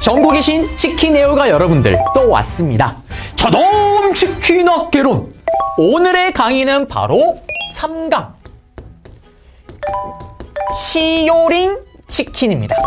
전국에 계신 치킨 애호가 여러분들 또 왔습니다. 자동 치킨 학개론. 오늘의 강의는 바로 3강 치요링 치킨입니다.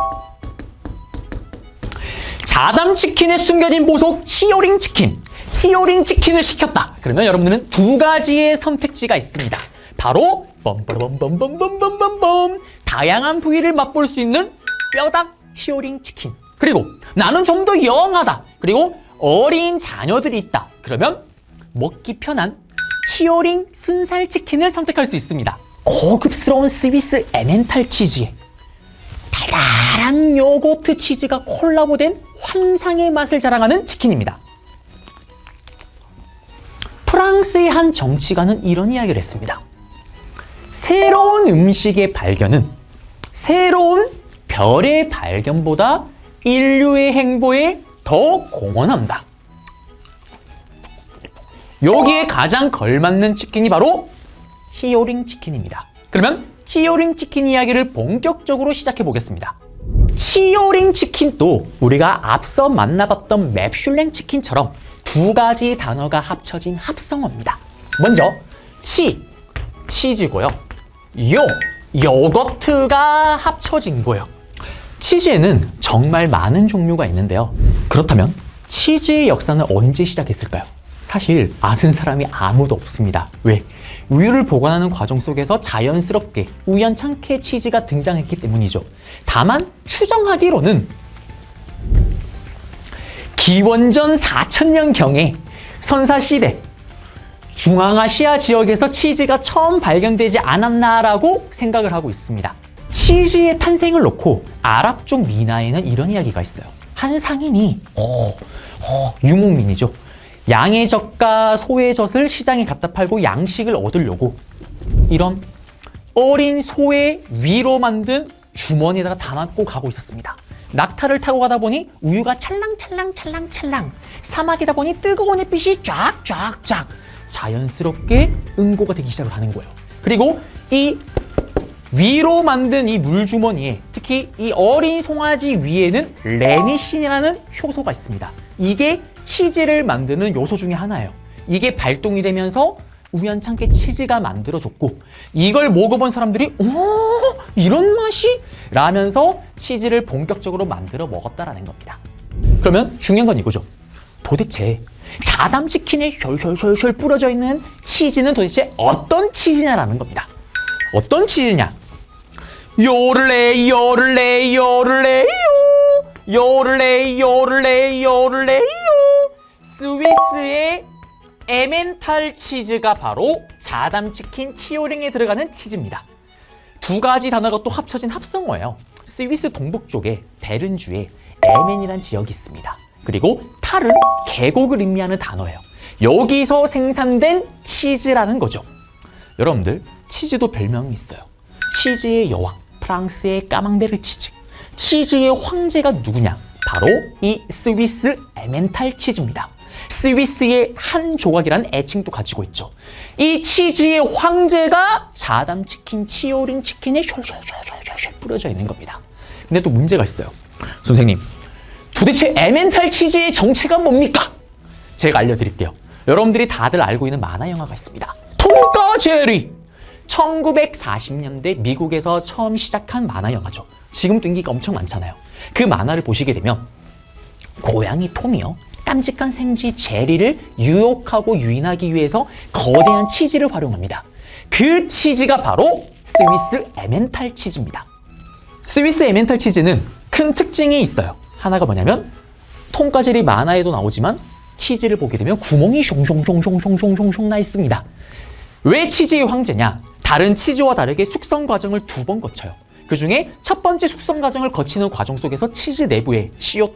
자담 치킨에 숨겨진 보석 치요링 치킨. 치요링 치킨을 시켰다. 그러면 여러분들은 두 가지의 선택지가 있습니다. 바로 뻔뻔뻔뻔뻔뻔뻔뻔 다양한 부위를 맛볼 수 있는 뼈닭 치요링 치킨. 그리고 나는 좀 더 영하다. 그리고 어린 자녀들이 있다. 그러면 먹기 편한 치요링 순살 치킨을 선택할 수 있습니다. 고급스러운 스위스 에멘탈 치즈에 달달한 요거트 치즈가 콜라보된 환상의 맛을 자랑하는 치킨입니다. 프랑스의 한 정치가는 이런 이야기를 했습니다. 새로운 음식의 발견은 새로운 별의 발견보다 인류의 행보에 더 공헌한다. 여기에 가장 걸맞는 치킨이 바로 치요링 치킨입니다. 그러면 치요링 치킨 이야기를 본격적으로 시작해 보겠습니다. 치요링 치킨도 우리가 앞서 만나봤던 맵슐랭 치킨처럼 두 가지 단어가 합쳐진 합성어입니다. 먼저 치즈고요. 요거트가 합쳐진 거예요. 치즈에는 정말 많은 종류가 있는데요. 그렇다면 치즈의 역사는 언제 시작했을까요? 사실 아는 사람이 아무도 없습니다. 왜? 우유를 보관하는 과정 속에서 자연스럽게 우연찮게 치즈가 등장했기 때문이죠. 다만 추정하기로는 기원전 4000년경에 선사시대 중앙아시아 지역에서 치즈가 처음 발견되지 않았나라고 생각을 하고 있습니다. 치즈의 탄생을 놓고 아랍 쪽 미나에는 이런 이야기가 있어요. 한 상인이 유목민이죠. 양의 젖과 소의 젖을 시장에 갖다 팔고 양식을 얻으려고 이런 어린 소의 위로 만든 주머니에다가 담고 가고 있었습니다. 낙타를 타고 가다 보니 우유가 찰랑찰랑 사막이다 보니 뜨거운 햇빛이 쫙쫙쫙 자연스럽게 응고가 되기 시작을 하는 거예요. 그리고 이 위로 만든 이 물주머니에 특히 이 어린 송아지 위에는 레니신이라는 효소가 있습니다. 이게 치즈를 만드는 요소 중에 하나예요. 이게 발동이 되면서 우연찮게 치즈가 만들어졌고 이걸 먹어본 사람들이 이런 맛이? 라면서 치즈를 본격적으로 만들어 먹었다라는 겁니다. 그러면 중요한 건 이거죠. 도대체 자담 치킨에 혈혈혈혈 뿌려져 있는 치즈는 도대체 어떤 치즈냐라는 겁니다. 어떤 치즈냐? 요를레요 스위스의 에멘탈 치즈가 바로 자담 치킨 치요링에 들어가는 치즈입니다. 두 가지 단어가 또 합쳐진 합성어예요. 스위스 동북 쪽에 베른주에 에멘이란 지역이 있습니다. 그리고 탈은 계곡을 의미하는 단어예요. 여기서 생산된 치즈라는 거죠. 여러분들 치즈도 별명이 있어요. 치즈의 여왕, 프랑스의 까망베르 치즈. 치즈의 황제가 누구냐? 바로 이 스위스 에멘탈 치즈입니다. 스위스의 한 조각이라는 애칭도 가지고 있죠. 이 치즈의 황제가 자담 치킨, 치요링 치킨에 셜셜셜셜 뿌려져 있는 겁니다. 근데 또 문제가 있어요. 선생님, 도대체 에멘탈 치즈의 정체가 뭡니까? 제가 알려드릴게요. 여러분들이 다들 알고 있는 만화 영화가 있습니다. 톰과 제리! 1940년대 미국에서 처음 시작한 만화 영화죠. 지금도 인기가 엄청 많잖아요. 그 만화를 보시게 되면 고양이 톰이요. 깜찍한 생쥐 제리를 유혹하고 유인하기 위해서 거대한 치즈를 활용합니다. 그 치즈가 바로 스위스 에멘탈 치즈입니다. 스위스 에멘탈 치즈는 큰 특징이 있어요. 하나가 뭐냐면 톰과 제리 만화에도 나오지만 치즈를 보게 되면 구멍이 숑숑숑숑숑숑숑 나 있습니다. 왜 치즈의 황제냐? 다른 치즈와 다르게 숙성 과정을 2번 거쳐요. 그 중에 첫 번째 숙성 과정을 거치는 과정 속에서 치즈 내부에 CO2,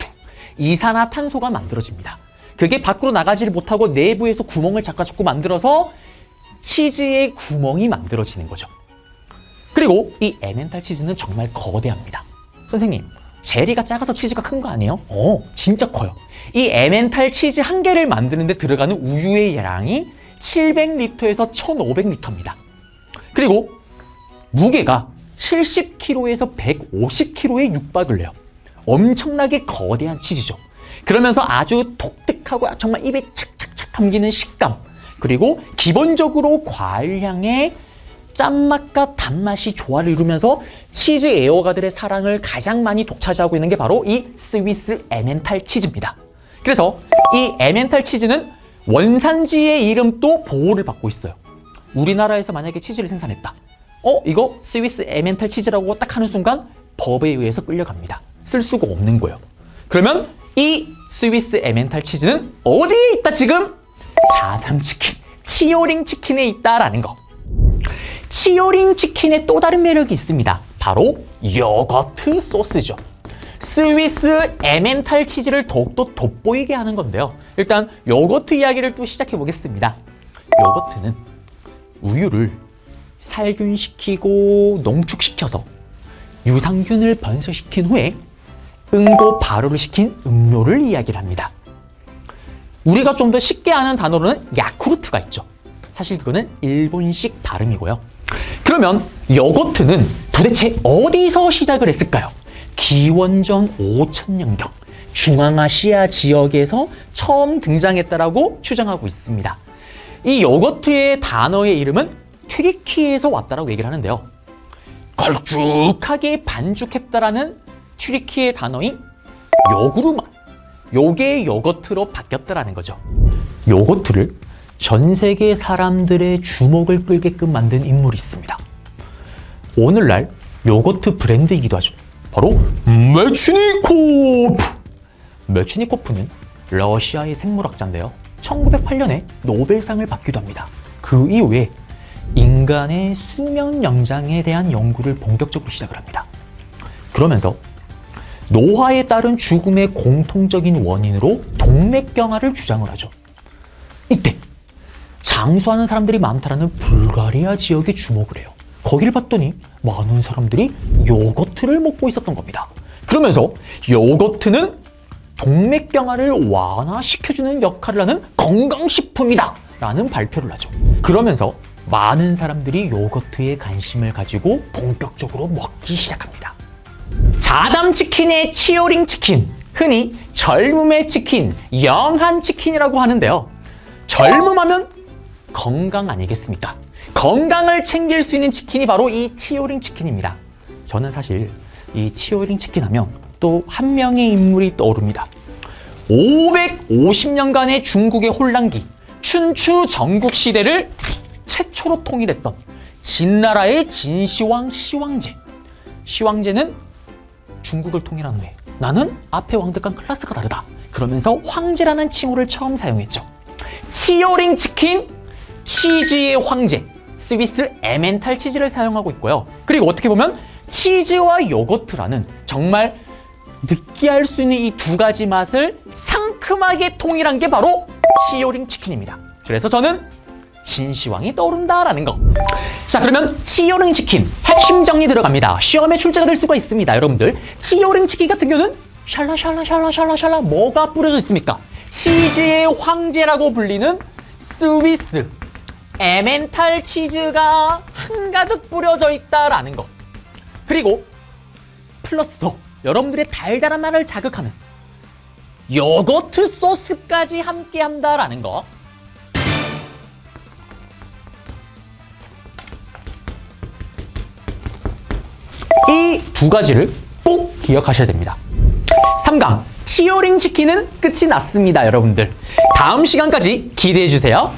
이산화탄소가 만들어집니다. 그게 밖으로 나가지를 못하고 내부에서 구멍을 자꾸 만들어서 치즈의 구멍이 만들어지는 거죠. 그리고 이 에멘탈 치즈는 정말 거대합니다. 선생님, 제리가 작아서 치즈가 큰 거 아니에요? 진짜 커요. 이 에멘탈 치즈 한 개를 만드는데 들어가는 우유의 양이 700리터에서 1500리터입니다. 그리고 무게가 70kg에서 150kg에 육박을 해요. 엄청나게 거대한 치즈죠. 그러면서 아주 독특하고 정말 입에 착착착 감기는 식감, 그리고 기본적으로 과일향의 짠맛과 단맛이 조화를 이루면서 치즈 애호가들의 사랑을 가장 많이 독차지하고 있는 게 바로 이 스위스 에멘탈 치즈입니다. 그래서 이 에멘탈 치즈는 원산지의 이름도 보호를 받고 있어요. 우리나라에서 만약에 치즈를 생산했다. 이거 스위스 에멘탈 치즈라고 딱 하는 순간 법에 의해서 끌려갑니다. 쓸 수가 없는 거예요. 그러면 이 스위스 에멘탈 치즈는 어디에 있다 지금? 자담 치킨, 치오링 치킨에 있다라는 거. 치오링 치킨의 또 다른 매력이 있습니다. 바로 요거트 소스죠. 스위스 에멘탈 치즈를 더욱더 돋보이게 하는 건데요. 일단 요거트 이야기를 또 시작해 보겠습니다. 요거트는 우유를 살균시키고 농축시켜서 유산균을 번식시킨 후에 응고 발효를 시킨 음료를 이야기를 합니다. 우리가 좀 더 쉽게 아는 단어로는 야쿠르트가 있죠. 사실 그거는 일본식 발음이고요. 그러면 요거트는 도대체 어디서 시작을 했을까요? 기원전 5000년경 중앙아시아 지역에서 처음 등장했다라고 추정하고 있습니다. 이 요거트의 단어의 이름은 튀르키예에서 왔다라고 얘기를 하는데요. 걸쭉하게 반죽했다라는 튀르키예 단어인 요구르마, 요게 요거트로 바뀌었다라는 거죠. 요거트를 전 세계 사람들의 주목을 끌게끔 만든 인물이 있습니다. 오늘날 요거트 브랜드이기도 하죠. 바로 메추니코프! 메추니코프는 러시아의 생물학자인데요. 1908년에 노벨상을 받기도 합니다. 그 이후에 인간의 수명 연장에 대한 연구를 본격적으로 시작을 합니다. 그러면서 노화에 따른 죽음의 공통적인 원인으로 동맥경화를 주장을 하죠. 이때 장수하는 사람들이 많다라는 불가리아 지역에 주목을 해요. 거기를 봤더니 많은 사람들이 요거트를 먹고 있었던 겁니다. 그러면서 요거트는 동맥경화를 완화시켜주는 역할을 하는 건강식품이다 라는 발표를 하죠. 그러면서 많은 사람들이 요거트에 관심을 가지고 본격적으로 먹기 시작합니다. 자담 치킨의 치오링 치킨, 흔히 젊음의 치킨, 영한 치킨이라고 하는데요. 젊음하면 건강 아니겠습니까? 건강을 챙길 수 있는 치킨이 바로 이 치오링 치킨입니다. 저는 사실 이 치오링 치킨 하면 또 한 명의 인물이 떠오릅니다. 550년간의 중국의 혼란기, 춘추 전국 시대를 최초로 통일했던 진나라의 진시황 시황제. 시황제는 중국을 통일한 후에 나는 앞에 왕들과 클래스가 다르다. 그러면서 황제라는 칭호를 처음 사용했죠. 치오링 치킨, 치즈의 황제, 스위스 에멘탈 치즈를 사용하고 있고요. 그리고 어떻게 보면 치즈와 요거트라는 정말 느끼할 수 있는 이 두 가지 맛을 상큼하게 통일한 게 바로 치오링 치킨입니다. 그래서 저는 진시황이 떠오른다라는 거. 자, 그러면 치오링 치킨 핵심 정리 들어갑니다. 시험에 출제가 될 수가 있습니다. 여러분들, 치오링 치킨 같은 경우는 샬라샬라샬라샬라샬라 뭐가 뿌려져 있습니까? 치즈의 황제라고 불리는 스위스 에멘탈 치즈가 한가득 뿌려져 있다라는 거. 그리고 플러스 더 여러분들의 달달한 맛을 자극하는 요거트 소스까지 함께 한다라는 거. 이 두 가지를 꼭 기억하셔야 됩니다. 3강 치오링 치킨은 끝이 났습니다. 여러분들, 다음 시간까지 기대해 주세요.